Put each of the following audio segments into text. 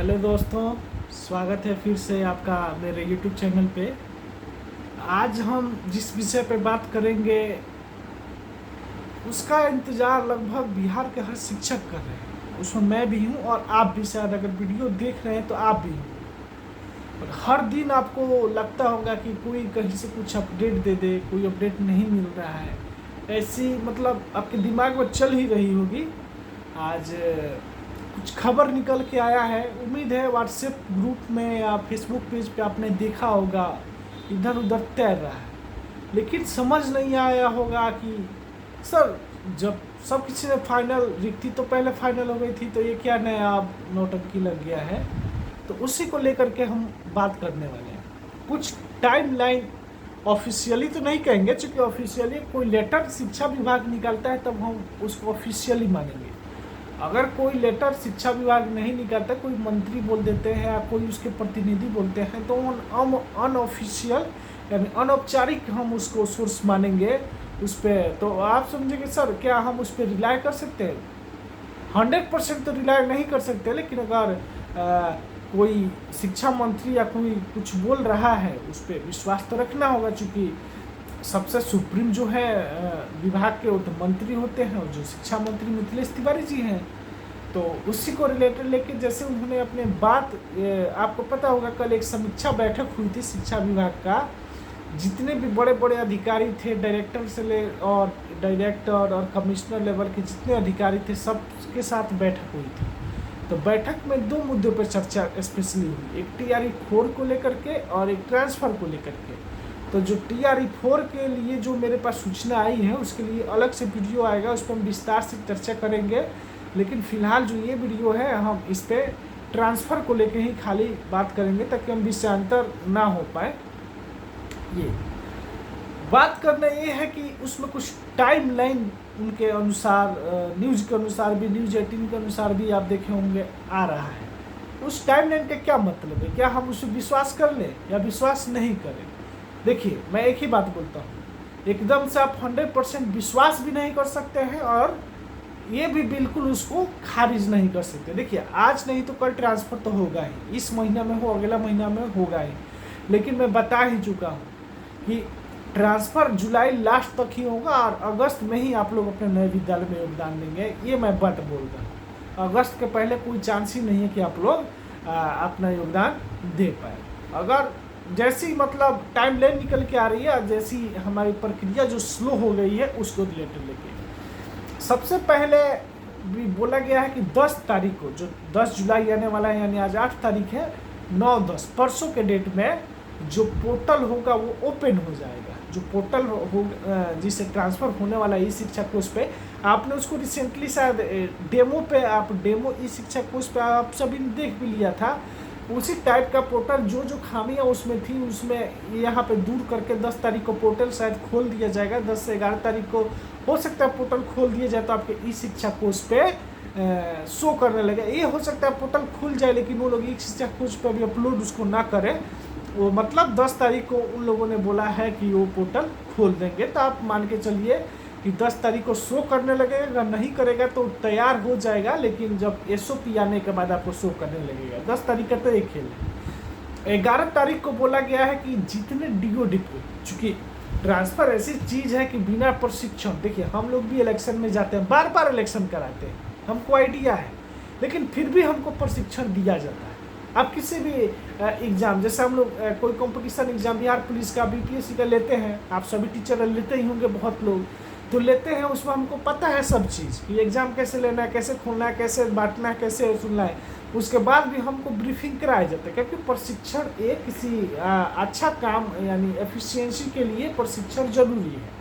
Hello दोस्तों, स्वागत है फिर से आपका मेरे YouTube चैनल पे। आज हम जिस विषय पे बात करेंगे उसका इंतज़ार लगभग बिहार के हर शिक्षक कर रहे हैं। उसमें मैं भी हूँ और आप भी शायद अगर वीडियो देख रहे हैं तो आप भी हैं। और हर दिन आपको लगता होगा कि कोई कहीं से कुछ अपडेट दे दे, कोई अपडेट नहीं मिल रहा है। ऐसी मतलब आपके दिमाग में चल ही रही होगी। आज कुछ खबर निकल के आया है। उम्मीद है व्हाट्सएप ग्रुप में या फेसबुक पेज पे आपने देखा होगा, इधर उधर तैर रहा है, लेकिन समझ नहीं आया होगा कि सर जब सब किसी ने फाइनल रिक्ति तो पहले फाइनल हो गई थी, तो ये क्या नया अब नौटंकी लग गया है। तो उसी को लेकर के हम बात करने वाले हैं। कुछ टाइमलाइन ऑफिशियली तो नहीं कहेंगे, क्योंकि ऑफिशियली कोई लेटर शिक्षा विभाग निकालता है तब हम उसको ऑफिशियली मानेंगे। अगर कोई लेटर शिक्षा विभाग नहीं निकालता, कोई मंत्री बोल देते हैं या कोई उसके प्रतिनिधि बोलते हैं, तो अनऑफिशियल यानी अनौपचारिक हम उसको सोर्स मानेंगे उस पर। तो आप समझेंगे सर क्या हम उस पर रिलाय कर सकते हैं? 100% तो रिलाय नहीं कर सकते, लेकिन अगर कोई शिक्षा मंत्री या कोई कुछ बोल रहा है उस पर विश्वास तो रखना होगा, चूँकि सबसे सुप्रीम जो है विभाग के वो तो मंत्री होते हैं, और जो शिक्षा मंत्री मिथिलेश तिवारी जी हैं। तो उसी को रिलेटेड लेके जैसे उन्होंने अपने बात, आपको पता होगा कल एक समीक्षा बैठक हुई थी शिक्षा विभाग का। जितने भी बड़े बड़े अधिकारी थे, डायरेक्टर से ले और डायरेक्टर और कमिश्नर लेवल के जितने अधिकारी थे, सबके साथ बैठक हुई थी। तो बैठक में दो मुद्दों पर चर्चा स्पेशली हुई, एक टीआरई 4 को लेकर के और एक ट्रांसफ़र को लेकर के। तो जो टीआरई 4 के लिए जो मेरे पास सूचना आई है उसके लिए अलग से वीडियो आएगा, उस पर हम विस्तार से चर्चा करेंगे। लेकिन फिलहाल जो ये वीडियो है हम इस पर ट्रांसफ़र को लेकर ही खाली बात करेंगे, ताकि हम विषयांतर ना हो पाए। ये बात करना ये है कि उसमें कुछ टाइमलाइन उनके अनुसार, न्यूज़ के अनुसार भी, न्यूज़ 18 के अनुसार भी आप देखे होंगे आ रहा है। उस टाइमलाइन का क्या मतलब है? क्या हम उसे विश्वास कर लें या विश्वास नहीं करें? देखिए, मैं एक ही बात बोलता हूँ, एकदम से आप 100% विश्वास भी नहीं कर सकते हैं और ये भी बिल्कुल उसको खारिज नहीं कर सकते। देखिए, आज नहीं तो कल ट्रांसफ़र तो होगा ही, इस महीना में हो अगला महीना में होगा ही। लेकिन मैं बता ही चुका हूँ कि ट्रांसफ़र जुलाई लास्ट तक ही होगा और अगस्त में ही आप लोग अपने नए विद्यालय में योगदान देंगे। ये मैं बात बोल रहा हूँ। अगस्त के पहले कोई चांस ही नहीं है कि आप लोग अपना योगदान दे पाए। अगर जैसी मतलब टाइमलाइन निकल के आ रही है, जैसी हमारी प्रक्रिया जो स्लो हो गई है, उसको रिलेटेड लेके सबसे पहले भी बोला गया है कि 10 तारीख को, जो 10 जुलाई आने वाला है, यानी आज 8 तारीख है, 9-10 परसों के डेट में जो पोर्टल होगा वो ओपन हो जाएगा। जो पोर्टल हो जिससे ट्रांसफ़र होने वाला ई शिक्षा कोर्स पे, आपने उसको रिसेंटली शायद डेमो पे, आप डेमो ई शिक्षा कोर्स पे आप सभी ने देख भी लिया था। उसी टाइप का पोर्टल जो जो खामियां उसमें थी, उसमें यहाँ पे दूर करके 10 तारीख को पोर्टल शायद खोल दिया जाएगा। 10 से 11 तारीख को हो सकता है पोर्टल खोल दिया जाए, तो आपके ई शिक्षा कोर्स पे शो करने लगे। ये हो सकता है पोर्टल खुल जाए, लेकिन वो लोग ई शिक्षा कोर्स पे अभी अपलोड उसको ना करें। वो मतलब 10 तारीख को उन लोगों ने बोला है कि वो पोर्टल खोल देंगे। तो आप मान के चलिए कि 10 तारीख को शो करने लगेगा। अगर नहीं करेगा तो तैयार हो जाएगा, लेकिन जब एसओपी आने के बाद आपको शो करने लगेगा। 10 तारीख का तो एक खेल है। 11 तारीख को बोला गया है कि जितने डीओ डिपो, चूँकि ट्रांसफ़र ऐसी चीज़ है कि बिना प्रशिक्षण, देखिए हम लोग भी इलेक्शन में जाते हैं, बार बार इलेक्शन कराते हैं, हमको आइडिया है, लेकिन फिर भी हमको प्रशिक्षण दिया जाता है। आप किसी भी एग्ज़ाम, जैसे हम लोग कोई कंपटीशन एग्ज़ाम बिहार पुलिस का, बीपीएससी का लेते हैं, आप सभी टीचर लेते ही होंगे, बहुत लोग तो लेते हैं। उसमें हमको पता है सब चीज़ कि एग्ज़ाम कैसे लेना है, कैसे खोलना है, कैसे बांटना है, कैसे सुनना है। उसके बाद भी हमको ब्रीफिंग कराया जाता है, क्योंकि प्रशिक्षण एक किसी अच्छा काम यानी एफिशिएंसी के लिए प्रशिक्षण जरूरी है।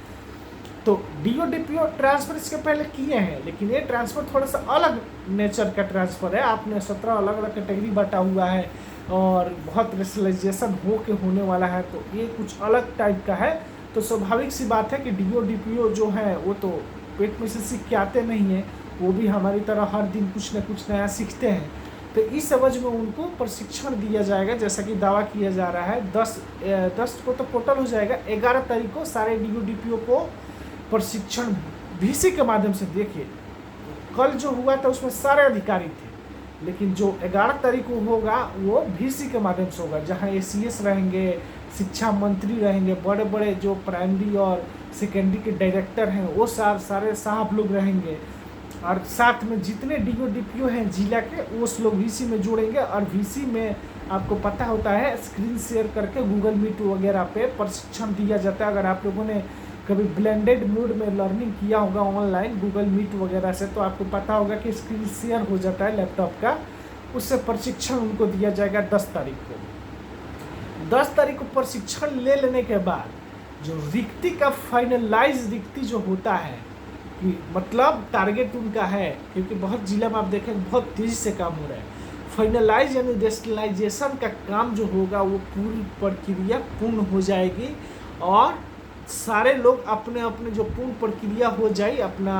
तो डीओ डीपीओ ट्रांसफ़र इसके पहले किए हैं, लेकिन ये ट्रांसफ़र थोड़ा सा अलग नेचर का ट्रांसफ़र है। आपने 17 अलग अलग कैटेगरी बांटा हुआ है और बहुत स्पेशलाइजेशन होने वाला है, तो ये कुछ अलग टाइप का है। तो स्वाभाविक सी बात है कि डीओ डीपीओ जो है वो तो पेट में से सीख के आते नहीं हैं, वो भी हमारी तरह हर दिन कुछ न कुछ नया सीखते हैं। तो इस समझ में उनको प्रशिक्षण दिया जाएगा, जैसा कि दावा किया जा रहा है। 10 को तो पोर्टल हो जाएगा, 11 तारीख को सारे डीओ डीपीओ को प्रशिक्षण वीसी के माध्यम से। देखिए, कल जो हुआ था उसमें सारे अधिकारी थे, लेकिन जो 11 तारीख को होगा वो वीसी के माध्यम से होगा, जहाँ एसीएस रहेंगे, शिक्षा मंत्री रहेंगे, बड़े बड़े जो प्राइमरी और सेकेंडरी के डायरेक्टर हैं वो सारे साहब लोग रहेंगे, और साथ में जितने डीओ डीपीओ हैं जिला के वो लोग वीसी में जोड़ेंगे। और वीसी में आपको पता होता है स्क्रीन शेयर करके गूगल मीट वगैरह पे प्रशिक्षण दिया जाता है। अगर आप लोगों ने कभी ब्लेंडेड मोड में लर्निंग किया होगा ऑनलाइन गूगल मीट वगैरह से, तो आपको पता होगा कि स्क्रीन शेयर हो जाता है लैपटॉप का, उससे प्रशिक्षण उनको दिया जाएगा 10 तारीख को। 10 तारीख को प्रशिक्षण ले लेने के बाद जो रिक्ति का फाइनलाइज रिक्ति जो होता है कि मतलब टारगेट उनका है, क्योंकि बहुत जिला में आप देखें बहुत तेज़ी से काम हो रहा है, फाइनलाइज यानी रेशनलाइजेशन का काम जो होगा वो पूरी प्रक्रिया पूर्ण हो जाएगी और सारे लोग अपने अपने जो पूर्ण प्रक्रिया हो जाए अपना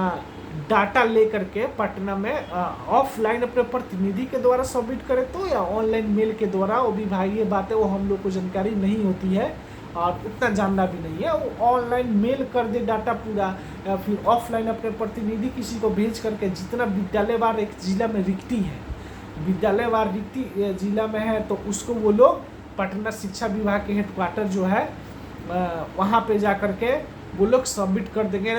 डाटा ले करके पटना में ऑफलाइन अपने प्रतिनिधि के द्वारा सबमिट करें तो या ऑनलाइन मेल के द्वारा, वो विभागीय बातें वो हम लोग को जानकारी नहीं होती है और उतना जानना भी नहीं है, वो ऑनलाइन मेल कर दे डाटा पूरा, या फिर ऑफलाइन अपने प्रतिनिधि किसी को भेज करके जितना विद्यालयवार एक जिला में रिक्ति है, विद्यालयवार रिक्ति जिला में है तो उसको वो लोग पटना शिक्षा विभाग के हेडक्वार्टर जो है वहाँ पे जा कर के वो लोग सबमिट कर देंगे।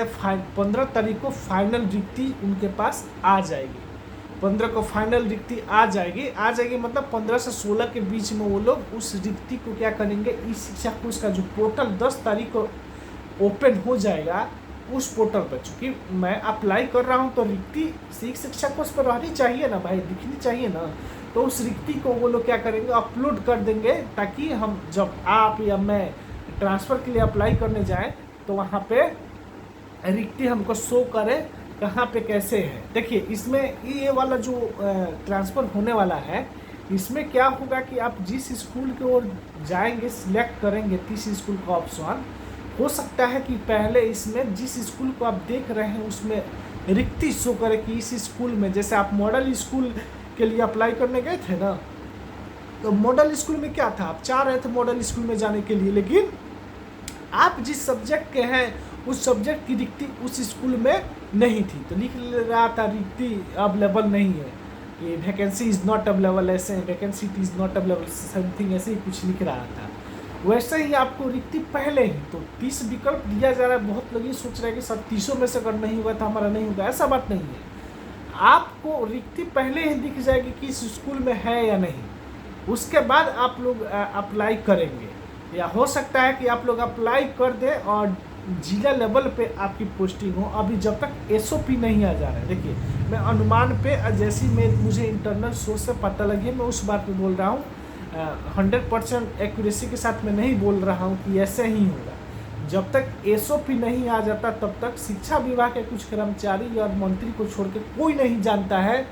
15 तारीख को फाइनल रिक्ति उनके पास आ जाएगी। 15 को फाइनल रिक्ति आ जाएगी मतलब 15 से 16 के बीच में वो लोग उस रिक्ति को क्या करेंगे, ई शिक्षा कोष का जो पोर्टल 10 तारीख को ओपन हो जाएगा उस पोर्टल पर। चूँकि मैं अप्लाई कर रहा हूँ तो रिक्ति शिक्षा कोष पर रहनी चाहिए ना भाई, दिखनी चाहिए ना, तो उस रिक्ति को वो लोग क्या करेंगे अपलोड कर देंगे, ताकि हम जब आप या मैं ट्रांसफ़र के लिए अप्लाई करने जाएं तो वहाँ पे रिक्ति हमको शो करे कहाँ पे कैसे है। देखिए इसमें ये वाला जो ट्रांसफ़र होने वाला है, इसमें क्या होगा कि आप जिस स्कूल की ओर जाएंगे सिलेक्ट करेंगे 30 स्कूल का ऑप्शन, हो सकता है कि पहले इसमें जिस स्कूल को आप देख रहे हैं उसमें रिक्ति शो करे कि इस स्कूल में, जैसे आप मॉडल स्कूल के लिए अप्लाई करने गए थे ना, तो मॉडल स्कूल में क्या था, आप चाह रहे थे मॉडल स्कूल में जाने के लिए, लेकिन आप जिस सब्जेक्ट के हैं उस सब्जेक्ट की रिक्ति उस स्कूल में नहीं थी, तो लिख रहा था रिक्ति अवेलेबल नहीं है, ये वैकेंसी इज़ नॉट अवेलेबल, ऐसे vacancy is not available something ऐसे ही कुछ लिख रहा था। वैसे ही आपको रिक्ति पहले ही तो 30 विकल्प दिया जा रहा है। बहुत लोग ये सोच रहे हैं कि सर 30 में से अगर नहीं हुआ तो हमारा नहीं होगा, ऐसा बात नहीं है। आपको रिक्ति पहले ही दिख जाएगी कि इस स्कूल में है या नहीं, उसके बाद आप लोग अप्लाई करेंगे, या हो सकता है कि आप लोग अप्लाई कर दें और जिला लेवल पे आपकी पोस्टिंग हो। अभी जब तक एसओपी नहीं आ जा रहा है, देखिए मैं अनुमान पे जैसी मुझे इंटरनल सोर्स से पता लगी मैं उस बात पे बोल रहा हूँ, 100% एक्यूरेसी के साथ मैं नहीं बोल रहा हूँ कि ऐसे ही होगा। जब तक एसओपी नहीं आ जाता तब तक शिक्षा विभाग के कुछ कर्मचारी और मंत्री को छोड़ के कोई नहीं जानता है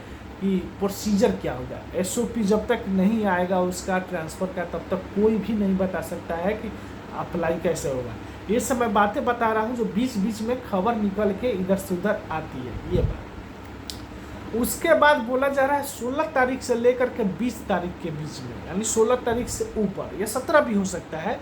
कि प्रोसीजर क्या होगा। एसओपी जब तक नहीं आएगा उसका ट्रांसफ़र का, तब तक कोई भी नहीं बता सकता है कि अप्लाई कैसे होगा। ये सब मैं बातें बता रहा हूँ जो बीच बीच में खबर निकल के इधर से उधर आती है, ये बात। उसके बाद बोला जा रहा है 16 तारीख से लेकर के 20 तारीख के बीच में, यानी 16 तारीख से ऊपर या 17 भी हो सकता है,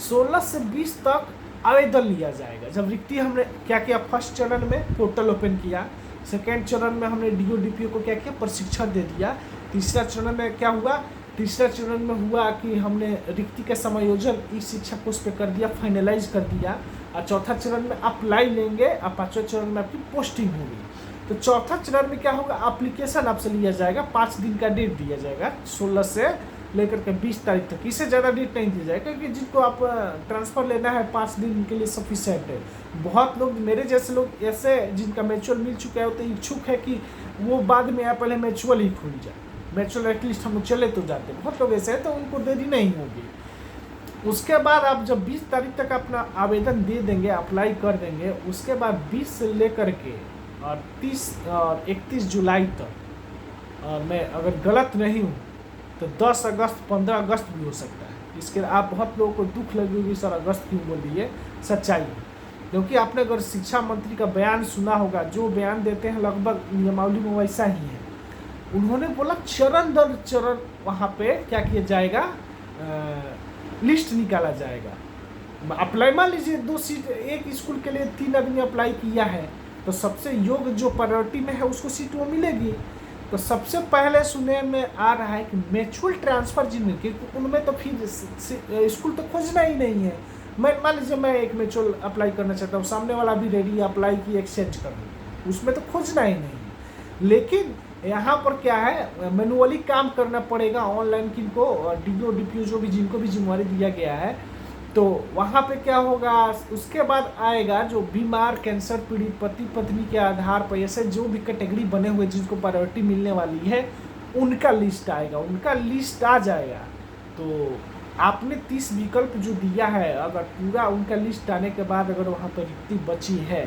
16 से 20 तक आवेदन लिया जाएगा। जब रिक्ति हमने क्या किया, फर्स्ट चरण में पोर्टल ओपन किया, सेकेंड चरण में हमने डीओ डीपीओ को क्या किया, प्रशिक्षण दे दिया। तीसरा चरण में क्या हुआ, तीसरा चरण में हुआ कि हमने रिक्ति का समायोजन इस शिक्षा कोष पे कर दिया, फाइनलाइज कर दिया। और चौथा चरण में अप्लाई लेंगे और पाँचवें चरण में आपकी पोस्टिंग होगी। तो चौथा चरण में क्या होगा, एप्लीकेशन आपसे लिया जाएगा, 5 दिन का डेट दिया जाएगा, 16 से लेकर के 20 तारीख तक। इससे ज़्यादा डेट नहीं दिया जाएगा क्योंकि जिनको आप ट्रांसफ़र लेना है 5 दिन के लिए सफिशेंट है। बहुत लोग मेरे जैसे लोग ऐसे जिनका म्यूचुअल मिल चुका है तो इच्छुक है कि वो बाद में या पहले म्यूचुअल ही खुल जाए, म्यूचुअल एटलीस्ट हम चले तो जाते। बहुत लोग ऐसे हैं तो उनको देरी नहीं होगी। उसके बाद आप जब 20 तारीख तक अपना आवेदन दे देंगे, अप्लाई कर देंगे, उसके बाद 20 से लेकर के और 30 और 31 जुलाई तक, और मैं अगर गलत नहीं हूँ तो 10 अगस्त 15 अगस्त भी हो सकता है। इसके आप बहुत लोगों को दुख लगेगी सर अगस्त क्यों बोल दिए, सच्चाई है। क्योंकि आपने अगर शिक्षा मंत्री का बयान सुना होगा, जो बयान देते हैं लगभग नियमावली में वैसा ही है। उन्होंने बोला चरण दर चरण वहाँ पे क्या किया जाएगा, लिस्ट निकाला जाएगा। अप्लाई मान लीजिए 2 सीट एक स्कूल के लिए 3 आदमी अप्लाई किया है तो सबसे योग्य जो प्रायोरिटी में है उसको सीट वो मिलेगी। तो सबसे पहले सुनने में आ रहा है कि म्यूचुअल ट्रांसफ़र जिनके, उनमें तो फिर स्कूल तो खोजना ही नहीं है। मैं मान लीजिए मैं एक म्यूचुअल अप्लाई करना चाहता हूँ, सामने वाला भी रेडी अप्लाई की एक्सचेंज कर दूँ, उसमें तो खोजना ही नहीं है। लेकिन यहाँ पर क्या है, मैनुअली काम करना पड़ेगा ऑनलाइन किनको, डीओ डीपीओ जो भी जिनको भी जिम्मेवारी दिया गया है। तो वहाँ पे क्या होगा, उसके बाद आएगा जो बीमार, कैंसर पीड़ित, पति पत्नी के आधार पर ऐसे जो भी कैटेगरी बने हुए जिनको प्रायोरिटी मिलने वाली है, उनका लिस्ट आएगा। उनका लिस्ट आ जाएगा तो आपने 30 विकल्प जो दिया है, अगर पूरा उनका लिस्ट आने के बाद अगर वहाँ पर रिक्ति बची है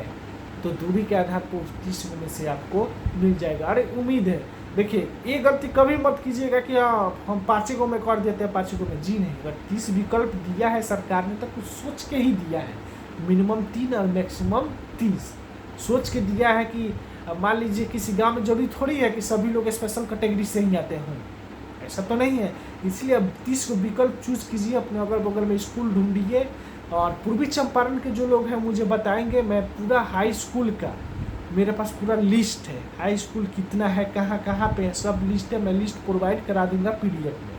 तो दूरी के आधार पर उस 30 में से आपको मिल जाएगा। अरे उम्मीद है, देखिए ये गलती कभी मत कीजिएगा कि हाँ हम 5 को में कर देते हैं 5 को में, जी नहीं। अगर 30 विकल्प दिया है सरकार ने तो कुछ सोच के ही दिया है, मिनिमम 3 और मैक्सिमम 30 सोच के दिया है कि मान लीजिए किसी गांव में जरूरी थोड़ी है कि सभी लोग स्पेशल कैटेगरी से ही आते हों, ऐसा तो नहीं है। इसलिए अब 30 को विकल्प चूज कीजिए, अपने अगल बगल में स्कूल ढूंढिए। और पूर्वी चंपारण के जो लोग हैं मुझे बताएंगे, मैं पूरा हाई स्कूल का मेरे पास पूरा लिस्ट है, हाई स्कूल कितना है, कहाँ कहाँ पे है, सब लिस्ट है। मैं लिस्ट प्रोवाइड करा दूंगा पीडीएफ में,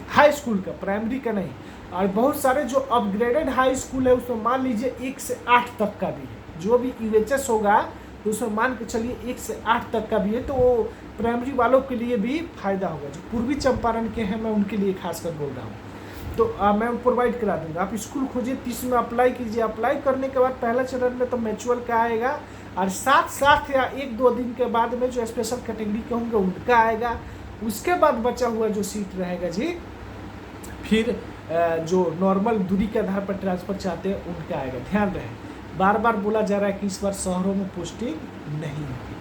हाई स्कूल का, प्राइमरी का नहीं। और बहुत सारे जो अपग्रेडेड हाई स्कूल है उसमें मान लीजिए 1 से 8 तक का भी है, जो भी यूएचएस होगा तो उसमें मान के चलिए 1 से 8 तक का भी है, तो वो प्राइमरी वालों के लिए भी फायदा होगा। जो पूर्वी चंपारण के हैं मैं उनके लिए खासकर बोल रहा हूँ। तो मैं प्रोवाइड करा दूंगा, आप स्कूल खोजिए, 30 में अप्लाई कीजिए। अप्लाई करने के बाद पहला चरण में तो म्यूचुअल का आएगा, और साथ या 1-2 दिन के बाद में जो स्पेशल कैटेगरी के होंगे उनका आएगा। उसके बाद बचा हुआ जो सीट रहेगा जी, फिर जो नॉर्मल दूरी के आधार पर ट्रांसफ़र चाहते हैं उनका आएगा। ध्यान रहे, बार बार बोला जा रहा है कि इस बार शहरों में पोस्टिंग नहीं होगी।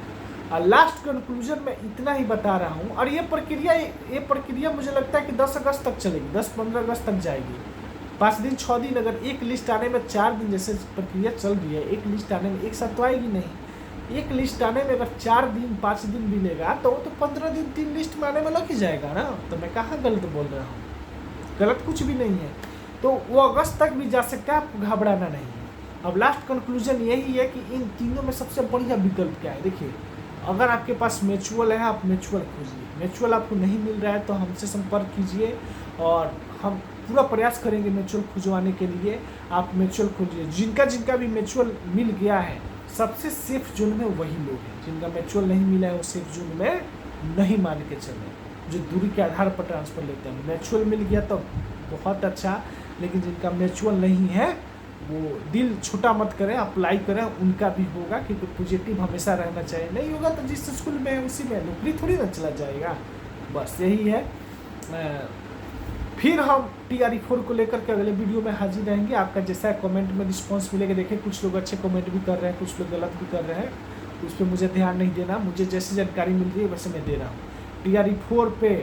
और लास्ट कंक्लूजन में इतना ही बता रहा हूँ। और ये प्रक्रिया मुझे लगता है कि 10 अगस्त तक चलेगी, 10-15 अगस्त तक जाएगी। 5 दिन 6 दिन, अगर एक लिस्ट आने में 4 दिन जैसे प्रक्रिया चल रही है, एक लिस्ट आने में एक साथ तो आएगी नहीं। एक लिस्ट आने में अगर 4 दिन 5 दिन मिलेगा तो वो तो 15 दिन 3 लिस्ट में आने में लग ही जाएगा ना। तो मैं कहाँ गलत बोल रहा हूँ, गलत कुछ भी नहीं है। तो वो अगस्त तक भी जा सकता है, आपको घबराना नहीं है। अब लास्ट कंक्लूजन यही है कि इन तीनों में सबसे बढ़िया विकल्प क्या है। देखिए, अगर आपके पास म्यूचुअल है, आप म्यूचुअल खोजिए। म्यूचुअल आपको नहीं मिल रहा है तो हमसे संपर्क कीजिए, और हम पूरा प्रयास करेंगे म्यूचुअल खुजवाने के लिए। आप म्यूचुअल खोजिए। जिनका भी म्यूचुअल मिल गया है, सबसे सेफ जोन में वही लोग हैं। जिनका म्यूचुअल नहीं मिला है वो सेफ जोन में नहीं मान के चले, जो दूरी के आधार पर ट्रांसफ़र लेते हैं। म्यूचुअल मिल गया तो बहुत अच्छा, लेकिन जिनका म्यूचुअल नहीं है वो दिल छोटा मत करें, अप्लाई करें, उनका भी होगा। क्योंकि पॉजिटिव हमेशा रहना चाहिए, नहीं होगा तो जिस स्कूल में है उसी में नौकरी थोड़ी ना चला जाएगा। बस यही है। फिर हम TRE4 को लेकर के अगले वीडियो में हाजिर रहेंगे। आपका जैसा कमेंट में रिस्पांस मिलेगा, देखिए कुछ लोग अच्छे कमेंट भी कर रहे हैं, कुछ लोग गलत भी कर रहे हैं, उस पर मुझे ध्यान नहीं देना। मुझे जैसी जानकारी मिल रही है वैसे मैं दे रहा हूँ। TRE4 पे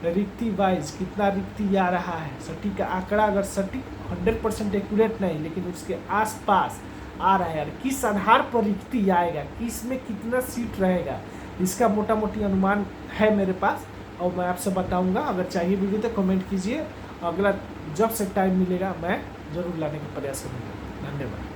रिक्ति वाइज कितना रिक्ति आ रहा है, सटीक आंकड़ा अगर सटीक 100% एक्यूरेट नहीं, लेकिन उसके आसपास आ रहा है यार, किस आधार पर रिक्ति आएगा, किस में कितना सीट रहेगा, इसका मोटा मोटी अनुमान है मेरे पास, और मैं आपसे बताऊंगा। अगर चाहिए वीडियो तो कमेंट कीजिए, अगला जब से टाइम मिलेगा मैं ज़रूर लाने का प्रयास करूँगा। धन्यवाद।